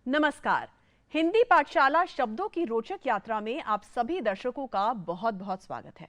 नमस्कार। हिंदी पाठशाला शब्दों की रोचक यात्रा में आप सभी दर्शकों का बहुत बहुत स्वागत है।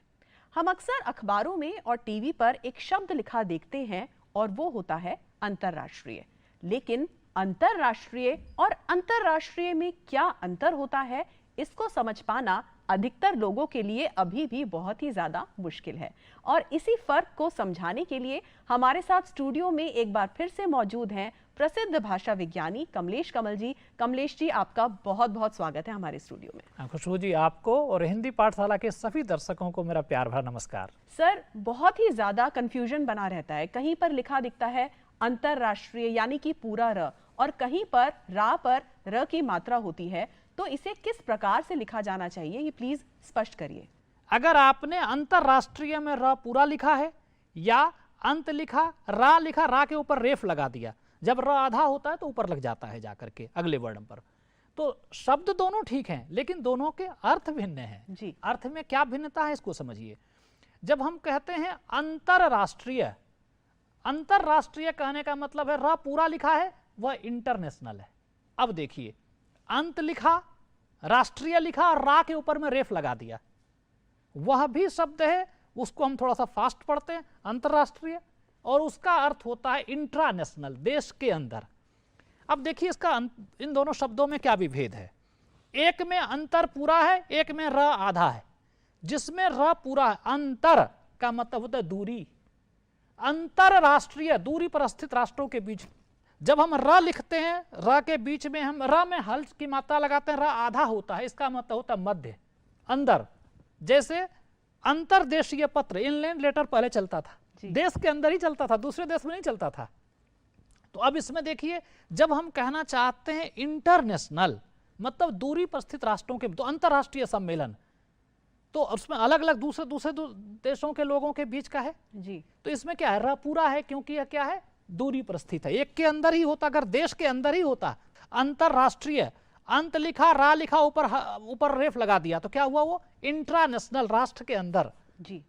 हम अक्सर अखबारों में और टीवी पर एक शब्द लिखा देखते हैं और वो होता है अंतर्राष्ट्रीय। लेकिन अंतर्राष्ट्रीय और अंतर्राष्ट्रीय में क्या अंतर होता है, इसको समझ पाना अधिकतर लोगों के लिए अभी भी बहुत ही ज्यादा मुश्किल है। और इसी फर्क को समझाने के लिए हमारे साथ स्टूडियो में एक बार फिर से मौजूद हैं प्रसिद्ध भाषा विज्ञानी कमलेश कमल जी। कमलेश जी, आपका बहुत बहुत स्वागत है हमारे स्टूडियो में। खुशबू जी, आपको और हिंदी पाठशाला के सभी दर्शकों को मेरा प्यार भरा नमस्कार। सर, बहुत ही ज्यादा कंफ्यूजन बना रहता है। कहीं पर लिखा दिखता है अंतर्राष्ट्रीय यानी कि पूरा र, और कहीं पर रा पर र की मात्रा होती है। तो इसे किस प्रकार से लिखा जाना चाहिए, ये प्लीज स्पष्ट करिए। अगर आपने अंतर्राष्ट्रीय में र पूरा लिखा है या अंत लिखा, रा लिखा, रा के ऊपर रेफ लगा दिया, जब र आधा होता है तो ऊपर लग जाता है जाकर के अगले वर्ण पर। तो शब्द दोनों ठीक हैं, लेकिन दोनों के अर्थ भिन्न हैं जी। अर्थ में क्या भिन्नता है इसको समझिए। जब हम कहते हैं अंतर्राष्ट्रीय, अंतर्राष्ट्रीय कहने का मतलब है र पूरा लिखा है वह इंटरनेशनल है। अब देखिए, अंत लिखा, राष्ट्रीय लिखा और रा के ऊपर में रेफ लगा दिया, वह भी शब्द है, उसको हम थोड़ा सा फास्ट पढ़ते हैं, अंतर्राष्ट्रीय, और उसका अर्थ होता है इंट्रानेशनल, देश के अंदर। अब देखिए इसका इन दोनों शब्दों में क्या विभेद है। एक में अंतर पूरा है, एक में र आधा है। जिसमें र पूरा है, अंतर का मतलब होता है दूरी, अंतरराष्ट्रीय, दूरी पर स्थित राष्ट्रों के बीच। जब हम र लिखते हैं, र के बीच में हम र में हल्स की मात्रा लगाते हैं, र आधा होता है, इसका मतलब होता है मध्य, अंदर। जैसे अंतरदेशीय पत्र, इनलैंड लेटर पहले चलता था, देश के अंदर ही चलता था, दूसरे देश में नहीं चलता था। तो अब इसमें देखिए, जब हम कहना चाहते हैं इंटरनेशनल, मतलब दूरी पर स्थित राष्ट्रों के, तो अंतरराष्ट्रीय सम्मेलन, तो उसमें अलग अलग दूसरे देशों के लोगों के बीच का है जी। तो इसमें क्या है, र पूरा है, क्योंकि यह क्या है, दूरी पर स्थित है, एक के अंदर ही होता, अगर देश के अंदर ही होता। अंतरराष्ट्रीय, अंत लिखा, रा लिखा, ऊपर रेफ लगा दिया, तो क्या हुआ, वो इंट्रानेशनल, राष्ट्र के अंदर जी।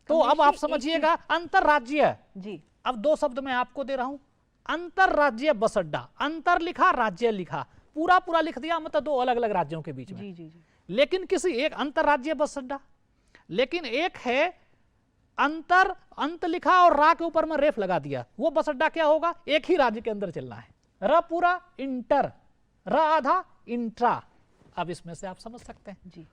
तो अब आप समझिएगा अंतरराज्यीय जी। अब दो शब्द मैं आपको दे रहा हूं, अंतरराज्यीय बस अड्डा, अंतर लिखा, राज्य लिखा, पूरा पूरा लिख दिया, मतलब दो अलग अलग राज्यों के बीच में। जी जी जी। लेकिन किसी एक अंतरराज्यीय बस अड्डा, लेकिन एक है अंत लिखा और रा के ऊपर में रेफ लगा दिया, वो बस अड्डा क्या होगा, एक ही राज्य के अंदर चलना है। र पूरा इंटर, र आधा इंट्रा। अब इसमें से आप समझ सकते हैं। जी।